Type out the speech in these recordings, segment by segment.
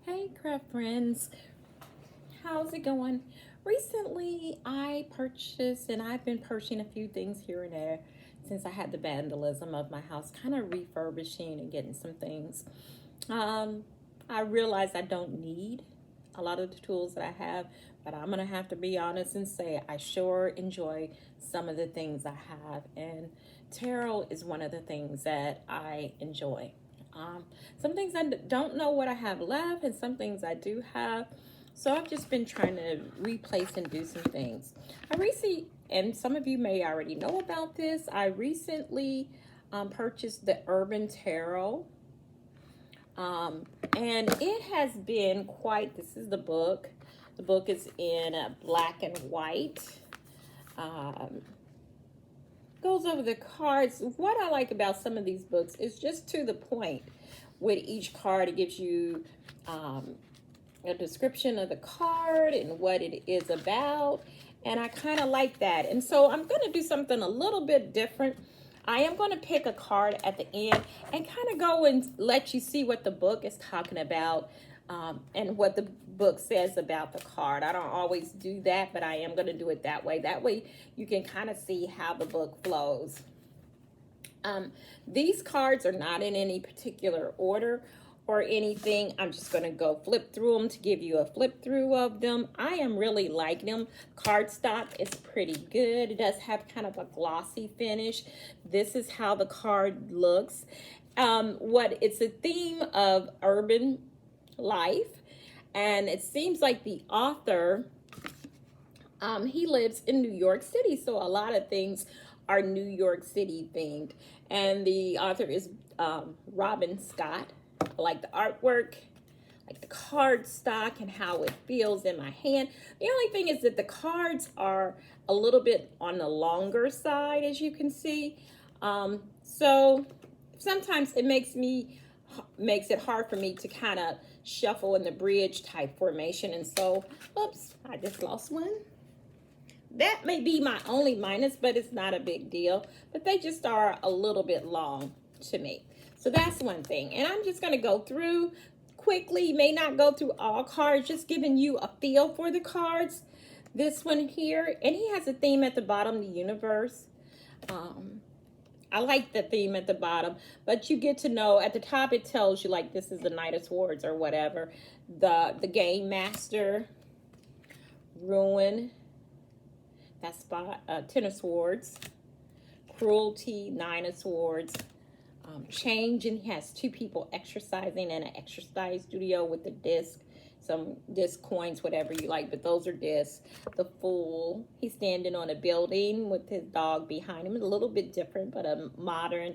Hey, craft friends, how's it going? Recently, I purchased, and I've been purchasing a few things here and there since I had the vandalism of my house, kind of refurbishing and getting some things. Um, I realize I don't need a lot of the tools that I have, but I'm gonna have to be honest and say I sure enjoy some of the things I have, and tarot is one of the things that I enjoy. Um, some things I don't know what I have left, and some things I do have. So I've just been trying to replace and do some things. I recently, and some of you may already know about this, I recently purchased the Urban Tarot. Um, and it has been quite, this is the book. The book is in black and white. Um, Goes over the cards. What I like about some of these books is just to the point. With each card, it gives you a description of the card and what it is about. And I kind of like that. And so I'm going to do something a little bit different. I am going to pick a card at the end and kind of go and let you see what the book is talking about, and what the book says about the card. I don't always do that, but I am going to do it that way. That way you can kind of see how the book flows. These cards are not in any particular order or anything. I'm just going to go flip through them to give you a flip through of them. I am really liking them. Cardstock is pretty good. It does have kind of a glossy finish. This is how the card looks. It's a theme of urban life, and it seems like the author, he lives in New York City, so a lot of things are New York City themed. And the author is Robin Scott. I like the artwork, like the card stock and how it feels in my hand. The only thing is that the cards are a little bit on the longer side, as you can see. So sometimes it makes it hard for me to kind of shuffle in the bridge type formation. And so, oops, I just lost one. That may be my only minus, but it's not a big deal. But they just are a little bit long to me. So that's one thing. And I'm just going to go through quickly. May not go through all cards, just giving you a feel for the cards. This one here, and he has a theme at the bottom, the universe. I like the theme at the bottom, but you get to know at the top it tells you like this is the Knight of Swords or whatever. The Game Master, Ruin, that's Ten of Swords, Cruelty, Nine of Swords, Change, and he has two people exercising in an exercise studio with the disc, some disc coins, whatever you like, but those are discs. The Fool, he's standing on a building with his dog behind him. A little bit different, but a modern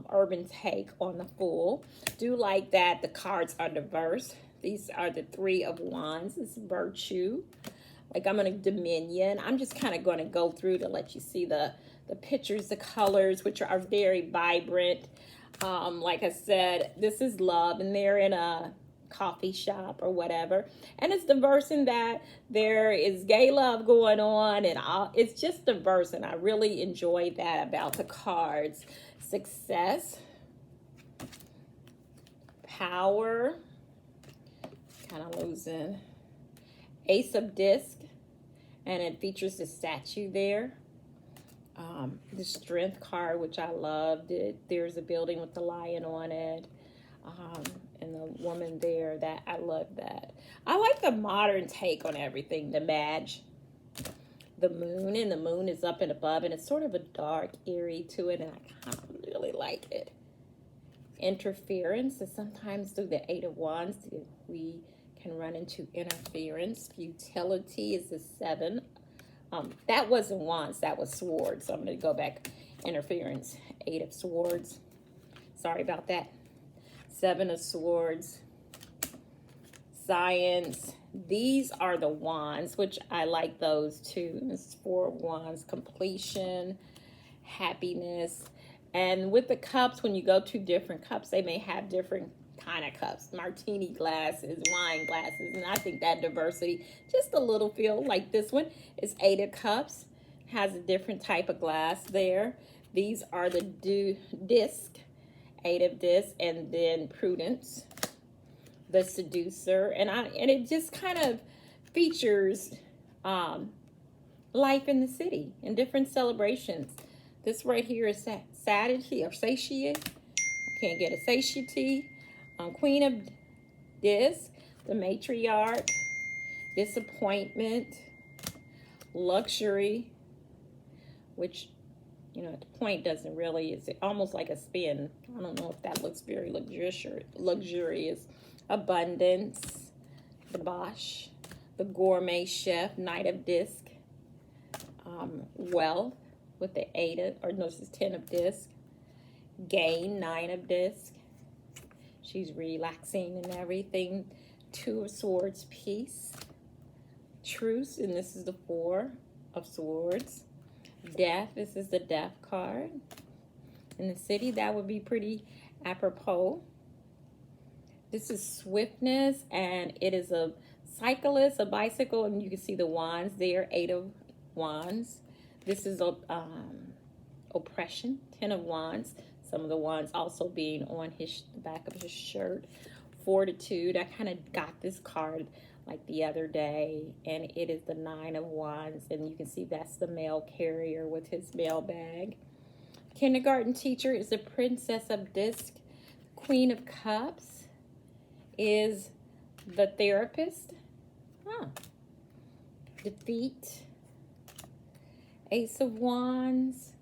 urban take on the Fool. Do like that the cards are diverse. These are the Three of Wands. It's Virtue. Like I'm going to Dominion. I'm just kind of going to go through to let you see the pictures, the colors, which are very vibrant. Like I said, this is Love, and they're in a coffee shop or whatever. And it's diverse in that there is gay love going on, and it's just diverse, and I really enjoy that about the cards. Success, Power, kind of losing, Ace of Disc, and it features the statue there. The Strength card, which I loved. There's a building with the lion on it, and the woman there. That I love that. I like the modern take on everything. The Madge, the moon, and the moon is up and above, and it's sort of a dark, eerie to it, and I kind of really like it. Interference is sometimes through the Eight of Wands we can run into interference. Futility is the Seven. That wasn't Wands, that was Swords. So I'm going to go back. Interference, Eight of Swords. Sorry about that. Seven of Swords. Science. These are the Wands, which I like those too. This is Four of Wands. Completion, happiness. And with the cups, when you go to different cups, they may have different kind of cups, martini glasses, wine glasses, and I think that diversity, just a little feel like this one is Eight of Cups, has a different type of glass there. These are the disc, Eight of Disc, and then Prudence. the seducer, and it just kind of features life in the city and different celebrations. This right here is satiety or satiate. I can't get a satiety. Queen of Disc, the matriarch, disappointment, luxury, which, you know, at the point doesn't really, it's almost like a spin. I don't know if that looks very luxurious. Abundance, debauch, the gourmet chef, Knight of Disc, wealth with the 8 of, or no, this is 10 of Disc, gain, 9 of Disc. She's relaxing and everything. 2 of Swords, peace, truce, and this is the 4 of Swords. Death, this is the death card. In the city, that would be pretty apropos. This is swiftness, and it is a cyclist, a bicycle, and you can see the wands there, 8 of Wands. This is oppression, 10 of Wands. Some of the wands also being on the back of his shirt. Fortitude, I kind of got this card like the other day, and it is the 9 of Wands, and you can see that's the mail carrier with his mail bag. Kindergarten teacher is the Princess of Disc. Queen of Cups is the therapist. Defeat. Ace of Wands.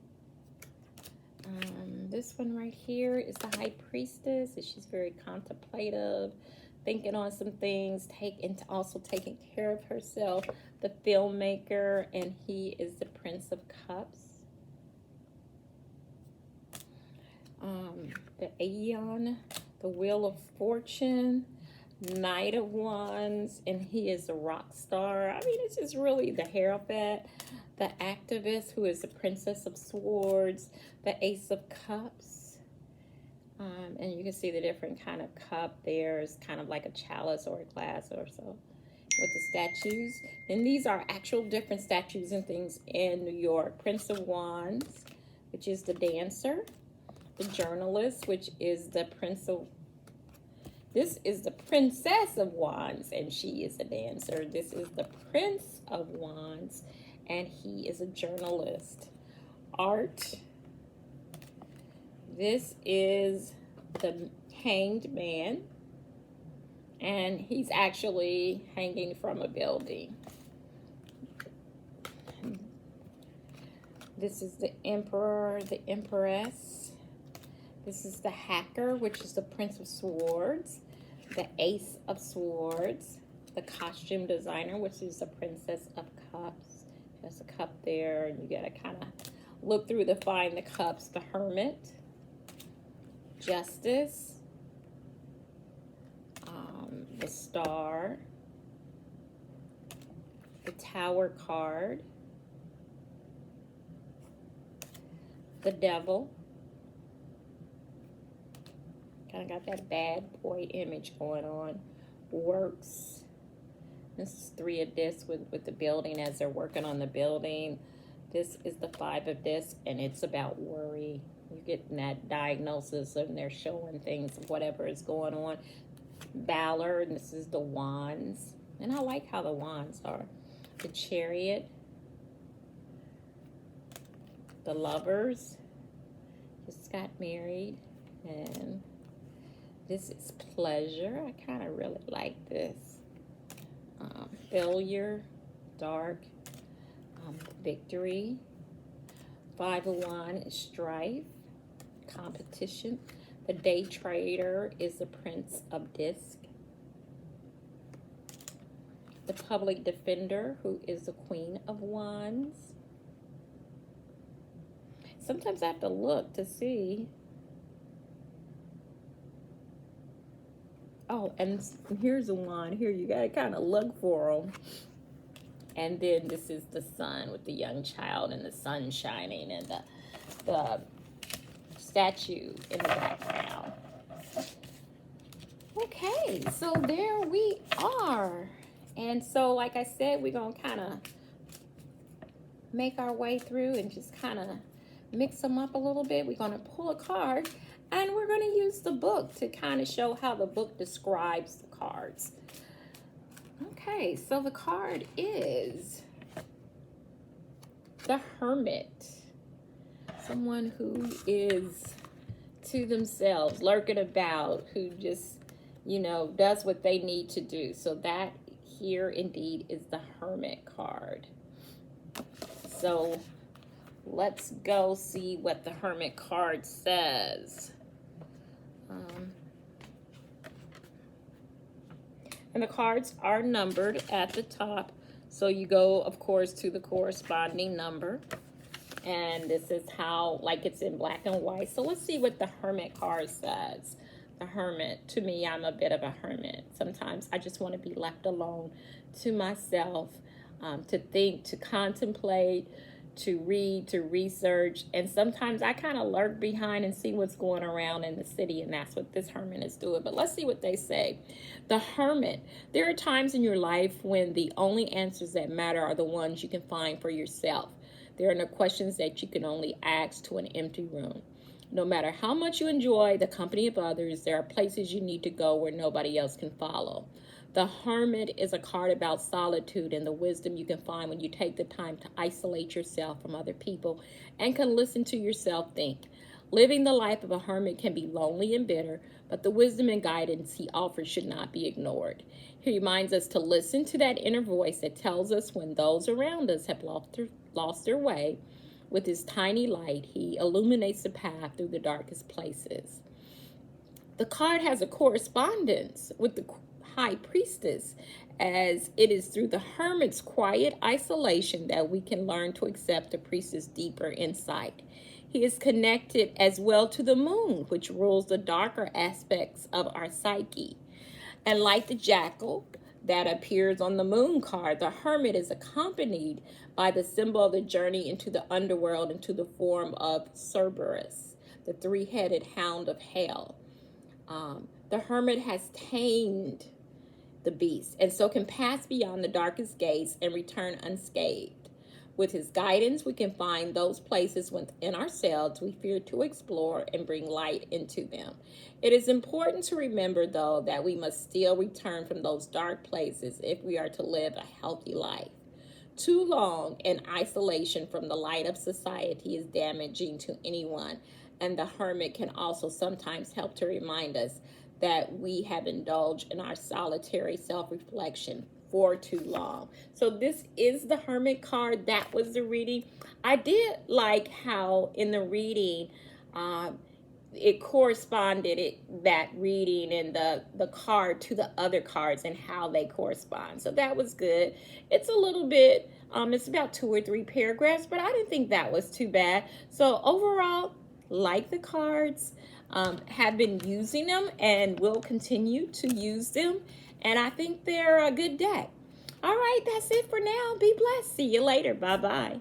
This one right here is the High Priestess. She's very contemplative, thinking on some things, also taking care of herself. The filmmaker, and he is the Prince of Cups. The Aeon, the Wheel of Fortune, Knight of Wands, and he is a rock star. I mean, it's just really the Hierophant, the activist, who is the Princess of Swords, the Ace of Cups. And you can see the different kind of cup there. It's kind of like a chalice or a glass or so with the statues. And these are actual different statues and things in New York. Prince of Wands, which is the dancer. The journalist, which is the this is the Princess of Wands, and she is a dancer. This is the Prince of Wands, and he is a journalist. Art. This is the Hanged Man, and he's actually hanging from a building. This is the Emperor, the Empress. This is the Hacker, which is the Prince of Swords, the Ace of Swords, the Costume Designer, which is the Princess of Cups. There's a cup there, and you gotta kind of look through to find the cups. The Hermit, Justice, the Star, the Tower card, the Devil. Kind of got that bad boy image going on. Works. This is 3 of Discs with the building as they're working on the building. This is the 5 of Discs, and it's about worry. You're getting that diagnosis, and they're showing things, whatever is going on. Valor, and this is the Wands. And I like how the wands are. The Chariot. The Lovers. Just got married. And this is Pleasure. I kind of really like this. Failure, Dark, Victory. 5 of Wands is Strife, Competition. The Day Trader is the Prince of Disc. The Public Defender, who is the Queen of Wands. Sometimes I have to look to see. Oh, and here's a wand. Here, you gotta kind of look for them. And then this is the sun with the young child and the sun shining and the statue in the background. Okay, so there we are. And so, like I said, we're gonna kind of make our way through and just kind of mix them up a little bit. We're gonna pull a card And we're going to use the book to kind of show how the book describes the cards. Okay, so the card is the Hermit. Someone who is to themselves, lurking about, who just, does what they need to do. So that here indeed is the Hermit card. So let's go see what the Hermit card says. And the cards are numbered at the top. So you go, of course, to the corresponding number. And this is how, like, it's in black and white. So let's see what the Hermit card says. The Hermit, to me, I'm a bit of a hermit. Sometimes I just want to be left alone to myself, to think, to contemplate, to read, to research. And sometimes I kind of lurk behind and see what's going around in the city, and that's what this Hermit is doing. But let's see what they say. The Hermit. There are times in your life when the only answers that matter are the ones you can find for yourself. There are no questions that you can only ask to an empty room. No matter how much you enjoy the company of others, there are places you need to go where nobody else can follow. The Hermit is a card about solitude and the wisdom you can find when you take the time to isolate yourself from other people and can listen to yourself think. Living the life of a hermit can be lonely and bitter, but the wisdom and guidance he offers should not be ignored. He reminds us to listen to that inner voice that tells us when those around us have lost their way. With his tiny light, he illuminates the path through the darkest places. The card has a correspondence with the High Priestess, as it is through the Hermit's quiet isolation that we can learn to accept the priestess' deeper insight. He is connected as well to the moon, which rules the darker aspects of our psyche. And like the jackal that appears on the moon card, the Hermit is accompanied by the symbol of the journey into the underworld into the form of Cerberus, the three-headed hound of hell. The Hermit has tamed the beast and so can pass beyond the darkest gates and return unscathed. With his guidance, we can find those places within ourselves we fear to explore and bring light into them. It is important to remember, though, that we must still return from those dark places if we are to live a healthy life. Too long in isolation from the light of society is damaging to anyone, and the Hermit can also sometimes help to remind us that we have indulged in our solitary self-reflection for too long. So this is the Hermit card. That was the reading. I did like how in the reading it corresponded, that reading and the card to the other cards and how they correspond. So that was good. It's a little bit, it's about 2 or 3 paragraphs, but I didn't think that was too bad. So overall, like the cards, have been using them and will continue to use them. And I think they're a good deck. All right, that's it for now. Be blessed. See you later. Bye-bye.